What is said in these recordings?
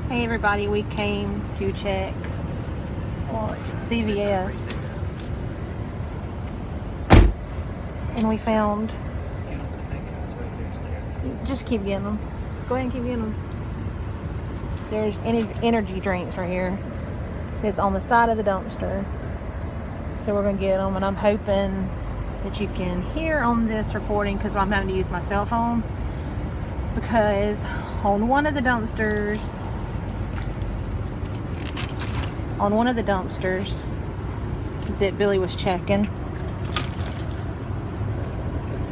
Hey everybody, we came to check CVS and we found, just keep getting them, go ahead and keep getting them. There's energy drinks right here. It's on the side of the dumpster, so we're gonna get them, and I'm hoping that you can hear on this recording because I'm having to use my cell phone, because on one of the dumpsters that Billy was checking,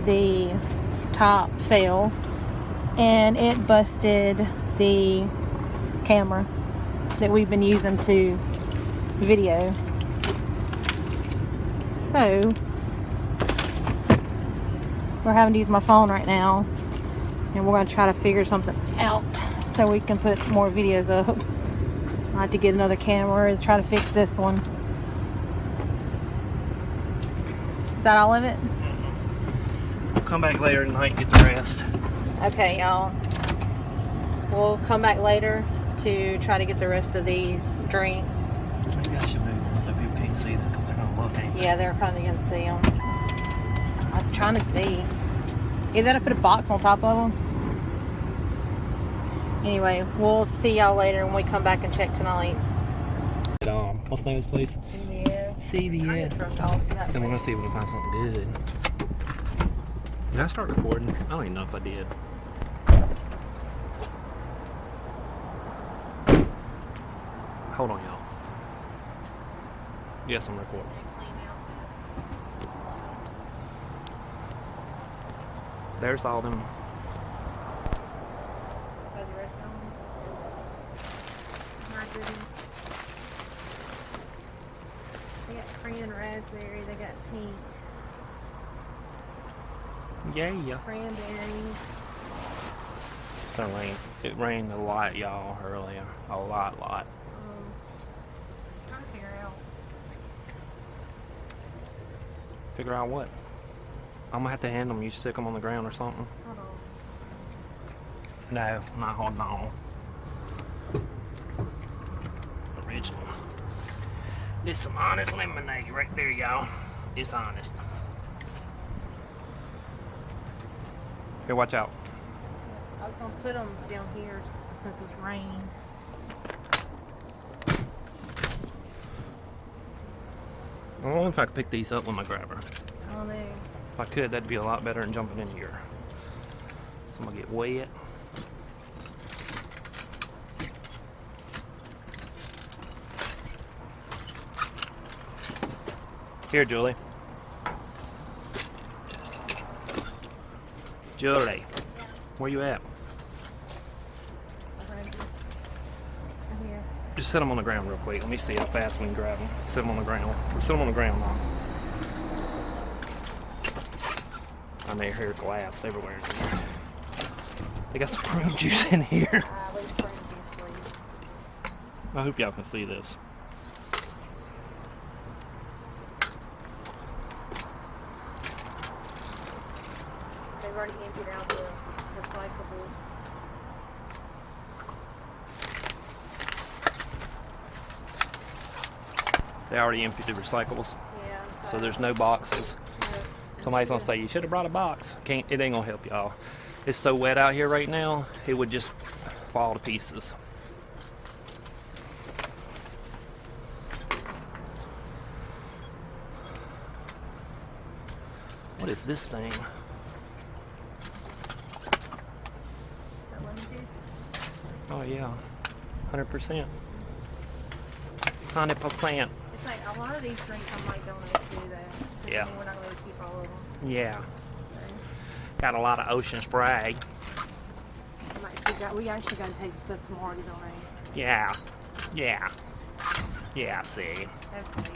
the top fell and it busted the camera that we've been using to video. So we're having to use my phone right now, and we're going to try to figure something out so we can put more videos up. I have to get another camera and try to fix this one. Is that all of it? We'll come back later tonight and get the rest. Okay, y'all. We'll come back later to try to get the rest of these drinks. Maybe I should move them so people can't see them, because they're going to look at me. Yeah, they're probably going to see them. I'm trying to see. Either that or put a box on top of them. Anyway, we'll see y'all later when we come back and check tonight. What's the name of this place? CVS. Then we're going to see if we can find something good. Did I start recording? I don't even know if I did. Hold on, y'all. Yes, I'm recording. There's all them. They got cran raspberry, they got pink. Yeah. Cranberries. It rained a lot, y'all, earlier. A lot. Trying to figure out. Figure out what? I'm gonna have to hand them. You stick them on the ground or something. Hold on. No, not holding on. Original. This some honest lemonade right there, y'all. It's honest. Here, watch out. I was gonna put them down here since it's rained. I don't know if I could pick these up with my grabber. I don't know. If I could, that'd be a lot better than jumping in here. So I'm gonna get wet. Here, Julie. Julie, where you at? Here. Just set them on the ground real quick. Let me see how fast we can grab them. Set them on the ground. Set them on the ground now. I may hear glass everywhere. They got some prune juice in here. Leave prune juice, please. I hope y'all can see this. They've already emptied out the recyclables. They already emptied the recyclables. Yeah. So there's no boxes. Somebody's gonna say you should have brought a box. It ain't gonna help y'all. It's so wet out here right now, it would just fall to pieces. What is this thing? Is that lemon juice? Oh yeah, 100%. 100%. It's like a lot of these drinks I might donate to that. Yeah. I mean, we're not going to keep all of them. Yeah. So, Got a lot of ocean spray. we actually got to take the stuff tomorrow to donate. Yeah. See. Hopefully.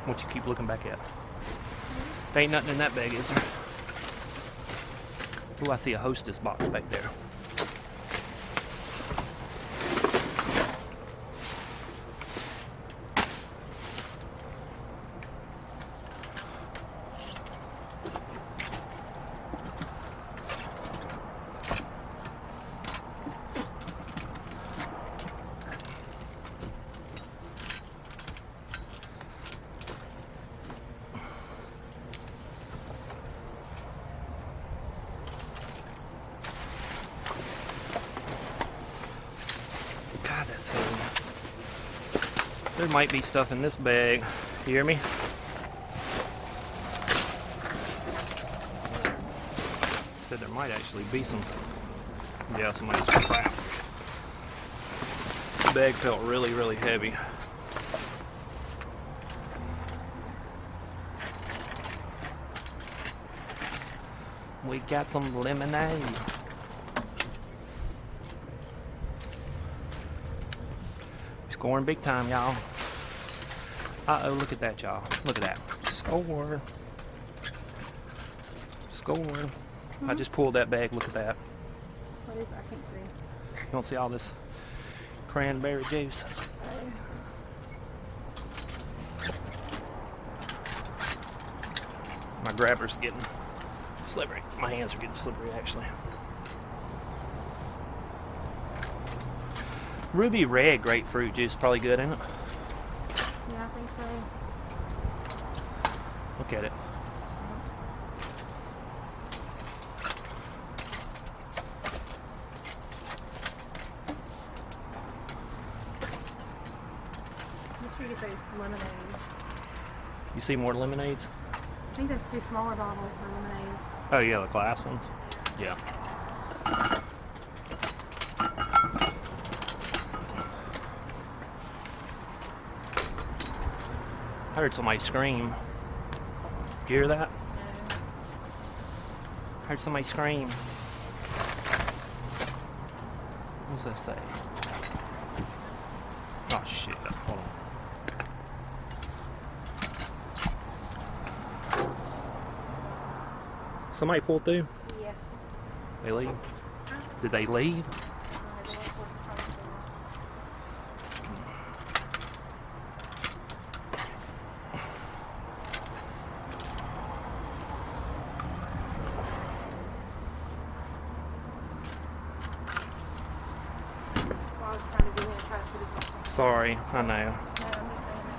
What you keep looking back at? There ain't nothing in that bag, is there? Oh, I see a Hostess box back there. There might be stuff in this bag. You hear me? Said there might actually be some. Yeah, somebody's crap. The bag felt really, really heavy. We got some lemonade. Scoring big time, y'all. Uh-oh, look at that, y'all. Look at that. Score. Score. I just pulled that bag. Look at that. What is it? I can't see. You don't see all this cranberry juice? My grabber's getting slippery. My hands are getting slippery, actually. Ruby red grapefruit juice is probably good, ain't it? Yeah, I think so. Look at it. Make sure you get those lemonades. You see more lemonades? I think there's 2 smaller bottles for lemonades. Oh yeah, the glass ones. Yeah. I heard somebody scream. Did you hear that? No. I heard somebody scream. What does that say? Oh shit, hold on. Somebody pulled through? Yes. They leave? Did they leave? Sorry, I know. No, I'm just saying that.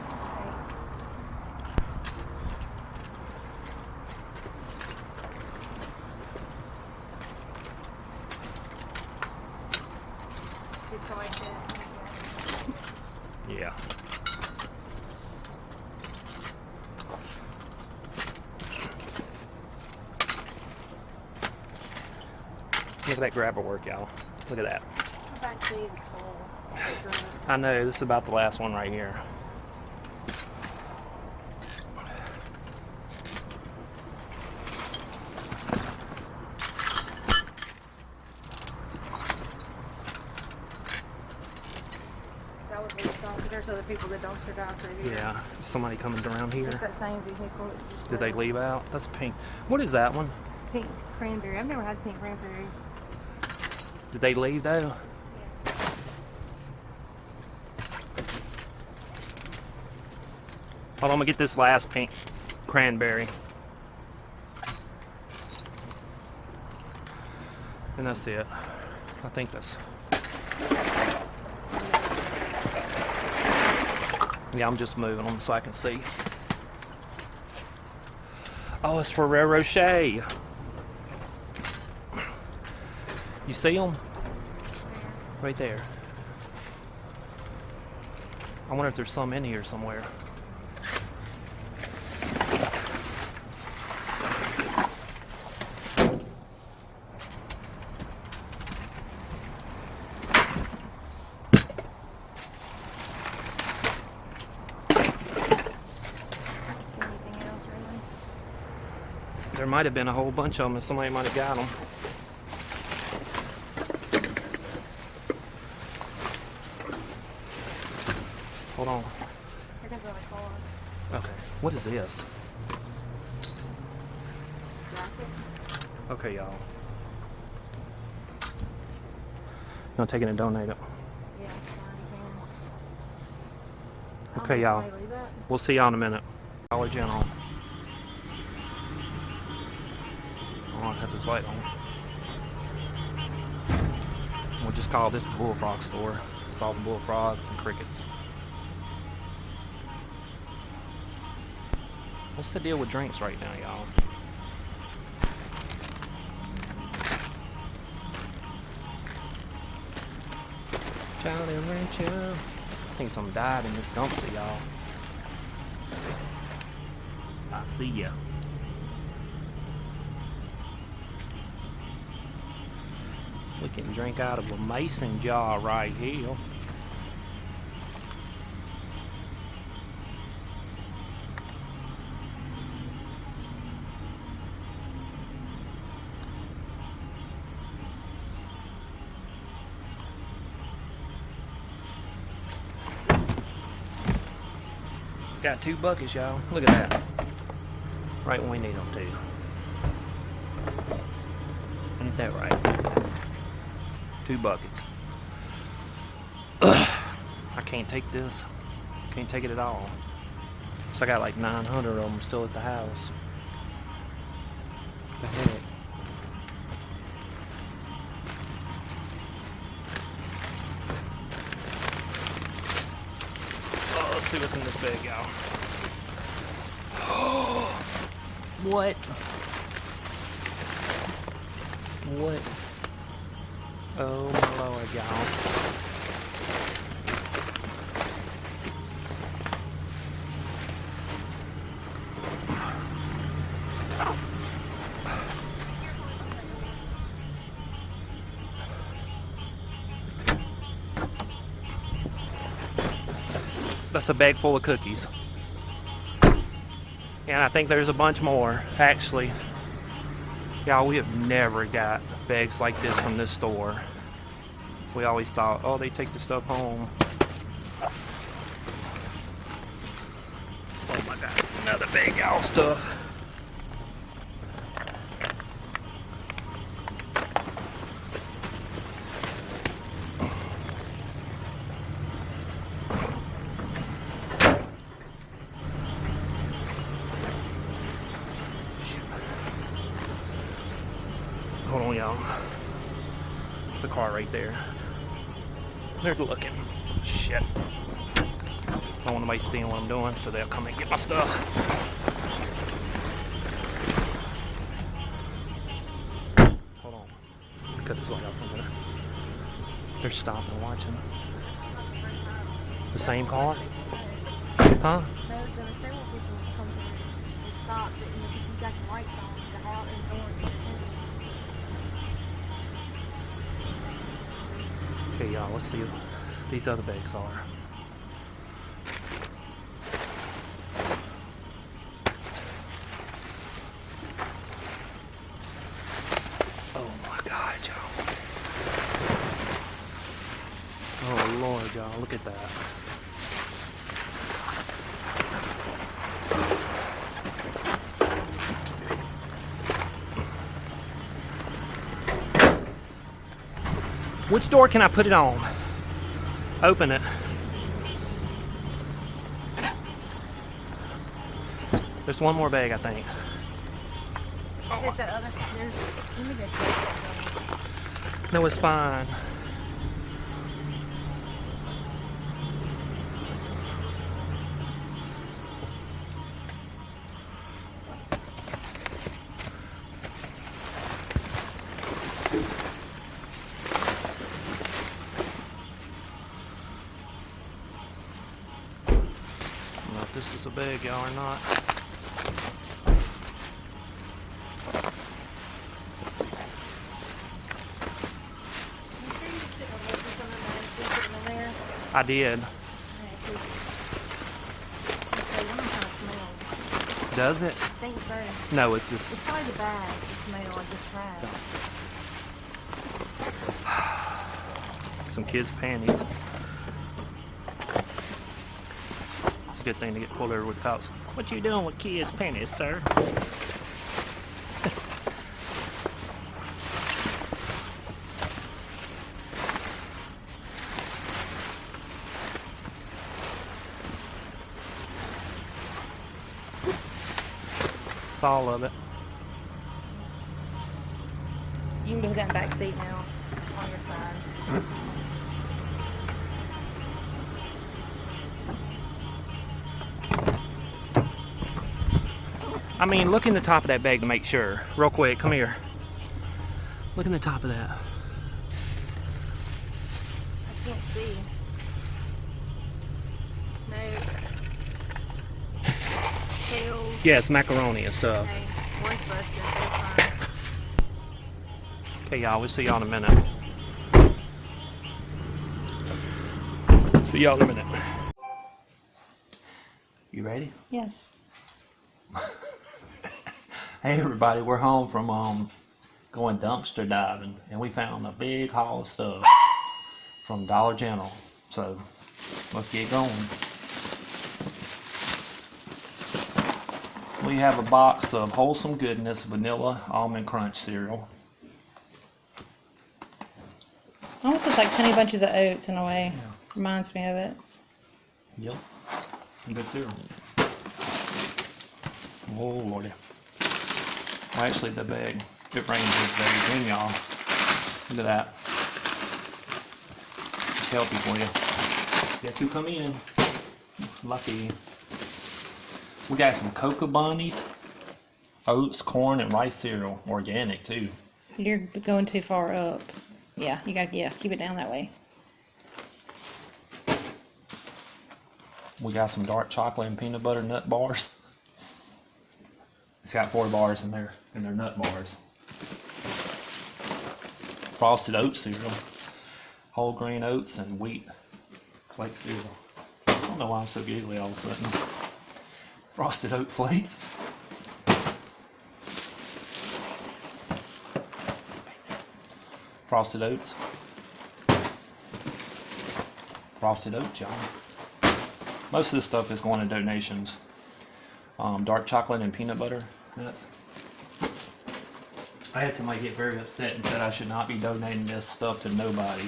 It's like that. Yeah. Look at that grabber work, y'all. Look at that. The back seat is full. I know, this is about the last one right here. That was really strong because there's other people that don't survive through here. Yeah, somebody coming around here. It's that same vehicle. It's just Did they leave out? That's pink. What is that one? Pink cranberry. I've never had pink cranberry. Did they leave though? Hold on, I'm gonna get this last pink cranberry. And that's it. I think that's... Yeah, I'm just moving them so I can see. Oh, it's Ferrero Rocher. You see them? Right there. I wonder if there's some in here somewhere. There might have been a whole bunch of them and somebody might have got them. Hold on. Here goes another car. Okay. What is this? Jacket. Okay, y'all. Y'all taking and donate it. Yeah, fine, you can. Okay, y'all. We'll see y'all in a minute. Dollar General. Oh, I have this light on. We'll just call this the Bullfrog store. It's all the bullfrogs and crickets. What's the deal with drinks right now, y'all? Jolly Rancher. think something died in this dumpster, y'all. I see ya. We can drink out of a mason jar right here. Got 2 buckets, y'all. Look at that. Right when we need them to. Ain't that right? 2 buckets. Ugh. I can't take this. Can't take it at all. So I got like 900 of them still at the house. What the heck? Oh, let's see what's in this bag, y'all. What? What? Oh my lord, y'all. That's a bag full of cookies. And I think there's a bunch more, actually. Y'all, we have never got bags like this from this store. We always thought, oh, they take the stuff home. Oh my god, another bag, y'all, stuff. Hold on, y'all. There's a car right there. They're looking. Shit. I don't want nobody seeing what I'm doing, so they'll come and get my stuff. Hold on. Cut this light off from there. They're stopping and watching. The same car? Huh? There were several people who come through and stopped and you got the lights on, the house and orange. Okay, y'all, let's see what these other bags are. Oh my god, y'all. Oh lord, y'all, look at that. Which door can I put it on? Open it. There's one more bag, I think. There's that other side. Let me just check that. No, it's fine. I don't know if this is a bag, y'all, or not. I did. Does it? I think so. No, it's just. It's probably the bag, the smell of this trash. Some kids' panties. It's a good thing to get pulled over with cops. What you doing with kids' panties, sir? It's all of it. You can do that back seat now on your side. I mean, look in the top of that bag to make sure. Real quick, come here. Look in the top of that. I can't see. Kale. Yeah, it's macaroni and stuff. Okay, one's busted, but it's fine. Okay, y'all, we'll see y'all in a minute. See y'all in a minute. You ready? Yes. Hey everybody, we're home from going dumpster diving, and we found a big haul of stuff from Dollar General. So let's get going. We have a box of Wholesome Goodness Vanilla Almond Crunch cereal. Almost looks like Honey Bunches of Oats in a way. Yeah. Reminds me of it. Yep, some good cereal. Oh lordy. Well, actually the bag, it rains this bag in, y'all. Look at that. It's healthy for you. Guess who come in? Lucky. We got some cocoa bunnies, oats, corn, and rice cereal. Organic too. You're going too far up. Yeah, you gotta, keep it down that way. We got some dark chocolate and peanut butter nut bars. It's got 4 bars in there, and they're nut bars. Frosted oat cereal, whole grain oats, and wheat flake cereal. I don't know why I'm so giggly all of a sudden. Frosted oat flakes. Frosted oats. Frosted oats, y'all. Most of this stuff is going to donations. Dark chocolate and peanut butter nuts. I had somebody get very upset and said I should not be donating this stuff to nobody.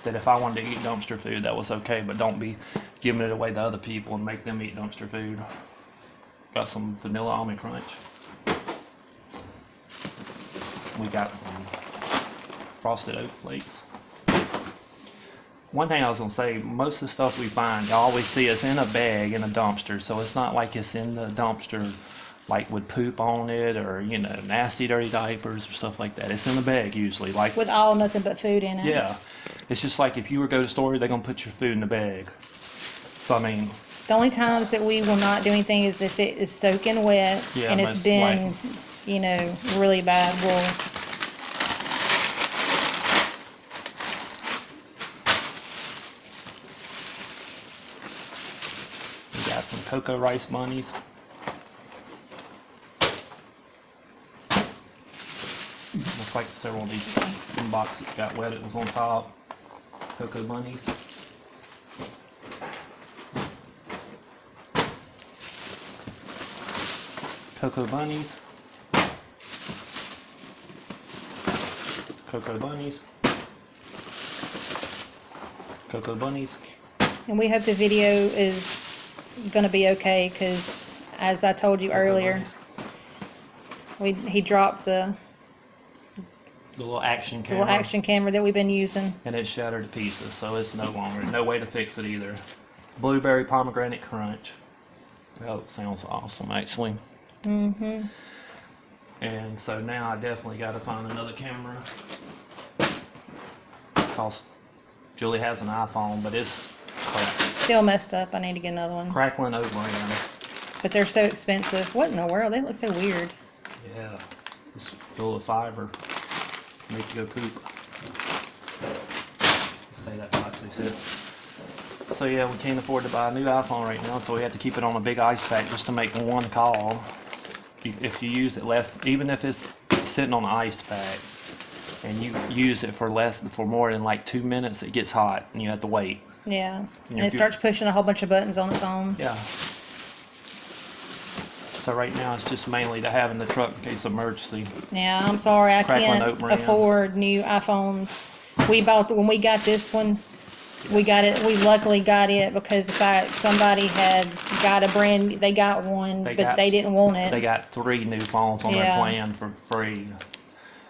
That if I wanted to eat dumpster food, that was okay, but don't be giving it away to other people and make them eat dumpster food. Got some vanilla almond crunch. We got some frosted oat flakes. One thing I was going to say, most of the stuff we find, you always see it's in a bag in a dumpster, so it's not like it's in the dumpster like with poop on it or, you know, nasty dirty diapers or stuff like that. It's in the bag usually. Like With all nothing but food in it. Yeah. It's just like if you were to go to the store, they're going to put your food in the bag. So, I mean, The only times that we will not do anything is if it is soaking wet Yeah, and but it's it's been, like- you know, really bad. We'll we got some cocoa rice bunnies. Looks like several of these boxes got wet. It was on top. Cocoa bunnies. Cocoa bunnies. Cocoa bunnies. Cocoa bunnies. And we hope the video is going to be okay because, as I told you Cocoa earlier, he dropped the little action camera. little action camera that we've been using. And it shattered to pieces, so it's no longer. No way to fix it either. Blueberry pomegranate crunch. Oh, it sounds awesome actually. Mm-hmm. And so now I definitely got to find another camera. Because Julie has an iPhone, but it's crap. Still messed up. I need to get another one. Crackling oat brand. But they're so expensive. What in the world? They look so weird. Yeah, it's full of fiber. Make you go poop. Say that nicely, said. So yeah, we can't afford to buy a new iPhone right now, so we have to keep it on a big ice pack just to make one call. If you use it less, even if it's sitting on an ice pack, and you use it for more than like 2 minutes, it gets hot and you have to wait. Yeah. And if it you- starts pushing a whole bunch of buttons on its own. Yeah. So right now it's just mainly to have in the truck in case of emergency. Yeah, I'm sorry. I Crackling oat can't brand. afford new iPhones. When we got this one, we luckily got it because somebody had got they got one, they didn't want it. They got 3 new phones on their Yeah. plan for free.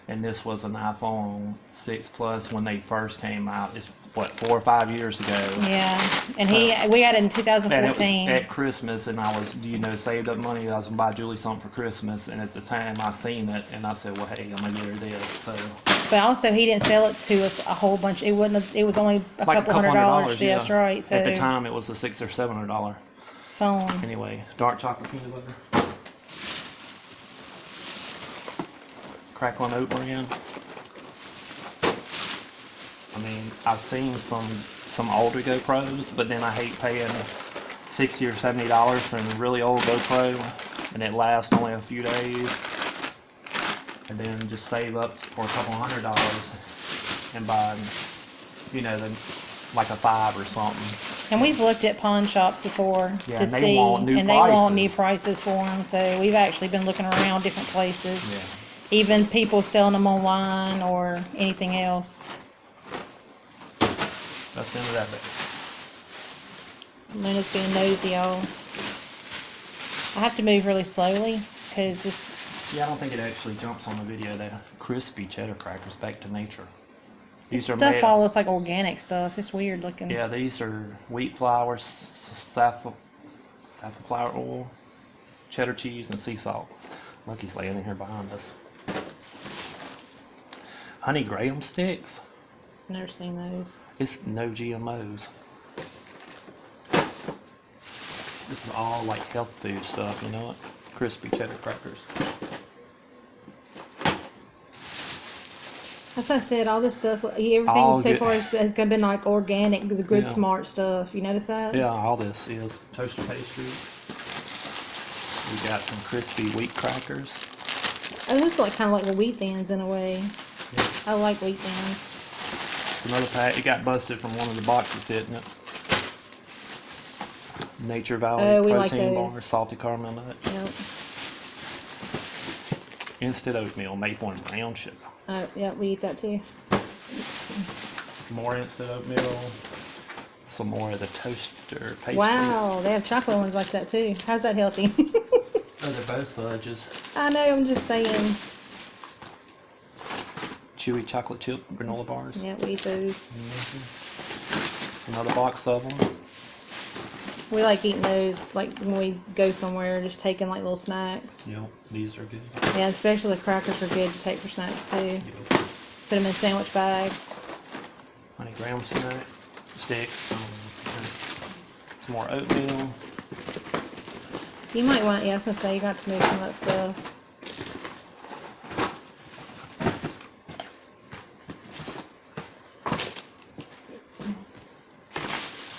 And this was an iPhone 6 Plus when they first came out. It's what, 4 or 5 years ago. Yeah, and So- we got it in And it 2014. was at Christmas, and I was, saved up money. I was gonna buy Julie something for Christmas, and at the time I seen it, and I said, well, hey, I'm gonna get her this. So But also, he didn't sell it to us a whole bunch. It wasn't. It was only a Like couple $100. Yeah, that's right. So at the time, it was a $600 or $700 phone. Anyway, dark chocolate peanut butter. Crackling oat bran. I mean, I've seen some older GoPros, but then I hate paying $60 or $70 for a really old GoPro, and it lasts only a few days. And then just save up for a couple $100 and buy, you know, like a 5 or something. And we've looked at pawn shops before to see, they want new prices for them. So we've actually been looking around different places. Yeah. Even people selling them online or anything else. That's the end of that bit. Luna's being nosy, y'all. I have to move really slowly because this. Yeah, I don't think it actually jumps on the video there. Crispy cheddar crackers, back to nature. These are Stuff made all looks like organic stuff. It's weird looking. Yeah, these are wheat flour, safflower oil, cheddar cheese, and sea salt. Lucky's laying in here behind us. Honey Graham sticks. Never seen those. It's no GMOs. This is all like health food stuff, you know it? Crispy cheddar crackers. That's what I said. All this stuff, everything All so good. far has been like organic, the good, Yeah. smart stuff. You notice that? Yeah, all this is toaster pastry. We got some crispy wheat crackers. Oh, those are like kind of like the wheat thins in a way. Yeah. I like wheat thins. It's another pack. It got busted from one of the boxes hitting it. Nature Valley We like protein those. bar, salty caramel nut, Yep. instant oatmeal, maple and brown sugar. Yeah, we eat that too. Some more instant oatmeal. Some more of the toaster pastry. Wow, they have chocolate ones like that too. How's that healthy? Oh, they're both fudges. I know, I'm just saying. Chewy chocolate chip granola bars. Yeah, we eat those. Another box of them. We like eating those like when we go somewhere, just taking like little snacks. Yep, these are good. Yeah, especially the crackers are good to take for snacks too. Yep. Put them in sandwich bags. Honey Graham sticks. Some more oatmeal. You might want, yeah, I was gonna say, you got to move some of that stuff.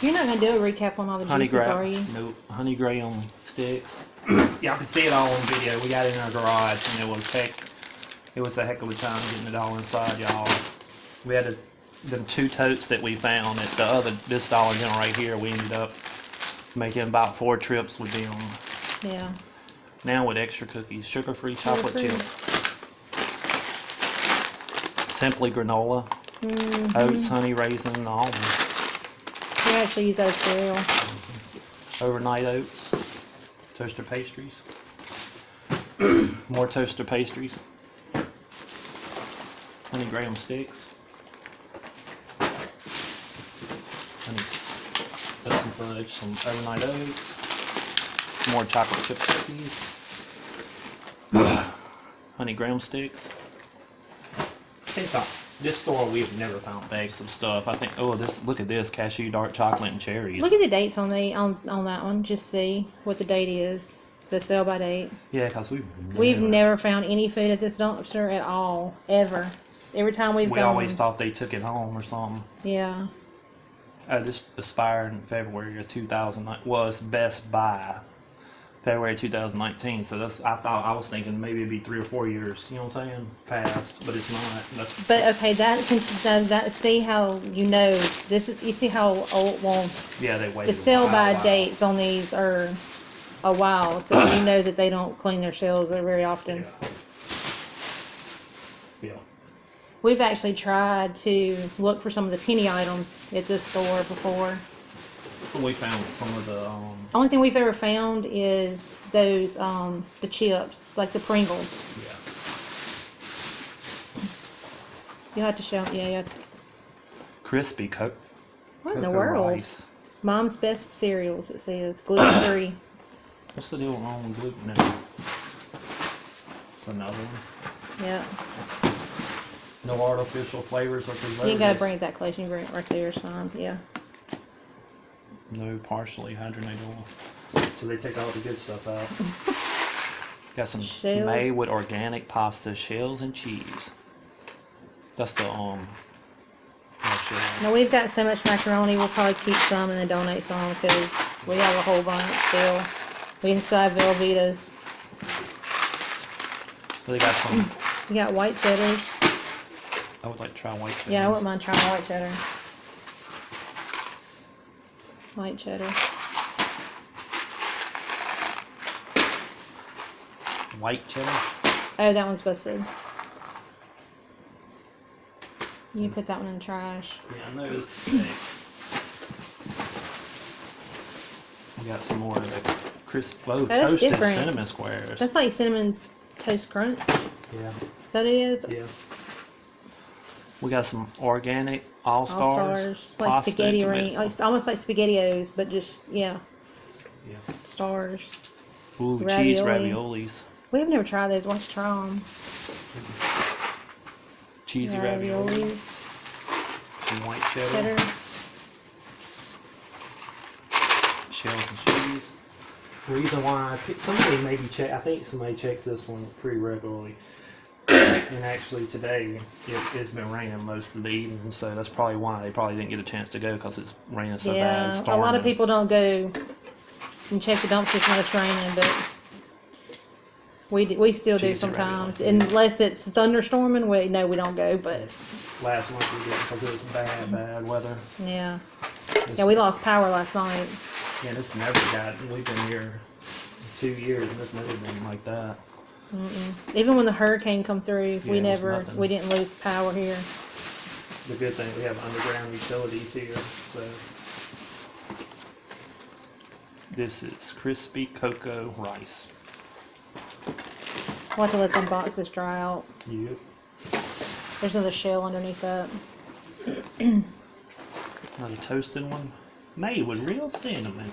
You're not gonna do a recap on all the Honey juices, are you? Nope. Honey Graham sticks. Y'all can see it all on video. We got it in our garage, and it was a heck of a time getting it all inside, y'all. We had them 2 totes that we found at this Dollar General right here. We ended up making about 4 trips with them. Yeah. Now with extra cookies, sugar-free chocolate Sugar-free. chips, simply granola, oats, honey, raisin, almonds. We actually use those cereal. Overnight oats, toaster pastries, more toaster pastries, honey Graham sticks, honey some fudge, some overnight oats, more chocolate chip cookies, honey Graham sticks. This store we've never found bags of stuff. I think, look at this, cashew, dark chocolate, and cherries. Look at the dates on that one. Just see what the date is. The sell by date. Yeah, because We've never found any food at this dumpster at all, ever. Every time we've we gone. always thought they took it home or something. Yeah. This expired in February of 2009. Was Best Buy, February 2019. So I was thinking maybe it'd be 3 or 4 years. You know what I'm saying? Past, but it's not. But okay, that see how you know this is. You see how old. Well, Yeah, they waited. the sell by while. dates on these are a while, so you know that they don't clean their shelves very often. Yeah. We've actually tried to look for some of the penny items at this store before. We found some of the. Only thing we've ever found is those the chips, like the Pringles. Yeah. You have to show. Yeah, you have to. Crispy Coke. What in the world? Rice. Mom's Best Cereals. It says gluten free. What's the deal with gluten now? It's another one. Yeah. No artificial flavors or preservatives. You ain't gotta bring it that close. You can bring it right there, son. Yeah. No partially hydrogenated oil. So they take all the good stuff out. Got some Shells. made with organic pasta, shells, and cheese. That's the shell. Now we've got so much macaroni, we'll probably keep some and then donate some because we have a whole bunch still. We can still have Velveeta's. They got some. You got white cheddars. I would like to try white cheddar. Yeah, I wouldn't mind trying white cheddar. White cheddar. White cheddar? Oh, that one's busted. You can put that one in the trash. Yeah, I noticed. Hey. We got some more of the crisp, that's toasted different. cinnamon squares. That's like cinnamon toast crunch. Yeah. Is that what it is? Yeah. We got some organic all-stars. All-stars. Like pasta spaghetti tomato ring. sauce. Like, almost like SpaghettiOs, but just, yeah. Yeah. Stars. Ooh, Ravioli. cheese raviolis. We have never tried those. Why don't you try them? Cheesy raviolis. Some white cheddar. Shells and cheese. The reason why I picked, somebody maybe check, I think somebody checks this one pretty regularly. And actually today it's been raining most of the evening, so that's probably why they probably didn't get a chance to go because it's raining so bad. Yeah, It's a lot of storming. people don't go and check the dumpsters when it's raining, but we still do Cheesy sometimes. raviolis. Unless it's thunderstorming, we don't go, but Last month we didn't because it was bad weather. yeah. Yeah, we lost power last night. Yeah, this never got, we've been here 2 years and this never been like that. Even when the hurricane come through, Yeah, it was nothing. we didn't lose power here. The good thing, we have underground utilities here, so. This is crispy cocoa rice. We'll have to let them boxes dry out. Yep. There's another shell underneath that. Another toasted one. Made with real cinnamon.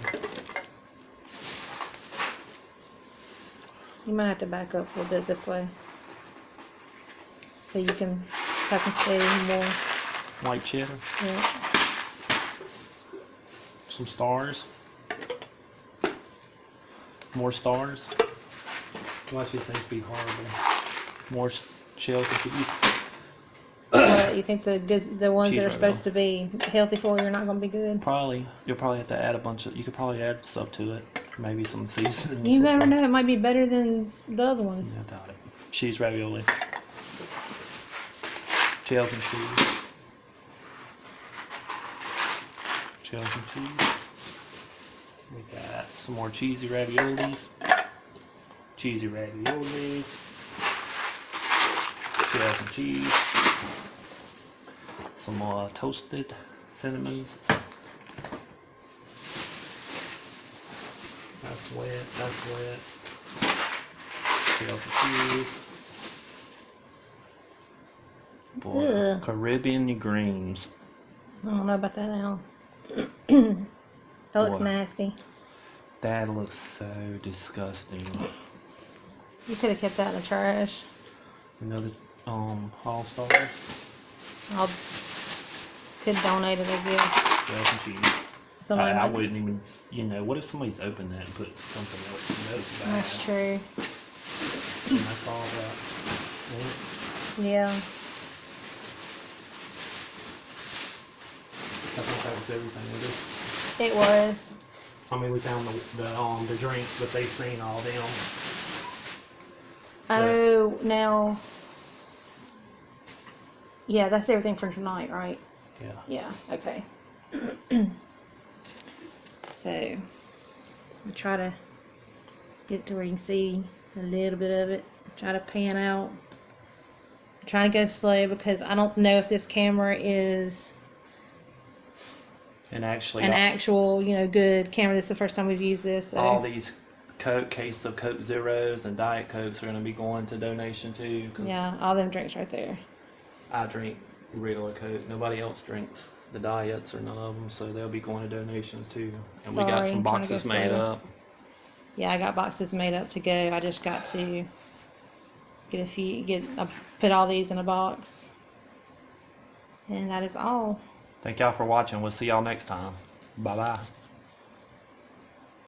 You might have to back up a little bit this way. So I can see more. White cheddar. Yeah. Some stars. More stars. Watch these things be horrible. More shells and cheese. You think the ones Cheese that are ravioli. supposed to be healthy for you are not going to be good? Probably. You'll probably have to add a bunch of, you could probably add stuff to it. Maybe some seasoning. You never know. It might be better than the other ones. I doubt it. Cheese ravioli. Shells and cheese. Shells and cheese. We got some more cheesy raviolis. Cheesy raviolis. Shells and cheese. Some more toasted cinnamons. That's wet. That's wet. Shells and cheese. Boy, Ugh. Caribbean greens. I don't know about that now. That looks Boy. nasty. That looks so disgusting. You could have kept that in the trash. Another all stars. I could donate it, I guess. Shells and cheese. Somebody I might- wouldn't even, what if somebody's opened that and put something else? It's bad. That's true. And that's all that. Yeah. I think that was everything with it. It was. I mean, we found the drinks, but they've seen all them. So, Oh, now. Yeah, that's everything for tonight, right? yeah. Yeah, okay. So, I'll try to get it to where you can see a little bit of it. Try to pan out. I'm trying to go slow because I don't know if this camera is And actually, an actual, good camera. This is the first time we've used this. So. all these case of Coke Zeros and Diet Cokes are going to be going to donation too. 'Cause Yeah, all them drinks right there. I drink regular Coke. Nobody else drinks the diets or none of them, so they'll be going to donations too. And we got Sorry, some I'm trying to boxes go made slow. up. Yeah, I got boxes made up to go. I just got to get I put all these in a box. And that is all. Thank y'all for watching. We'll see y'all next time. Bye bye.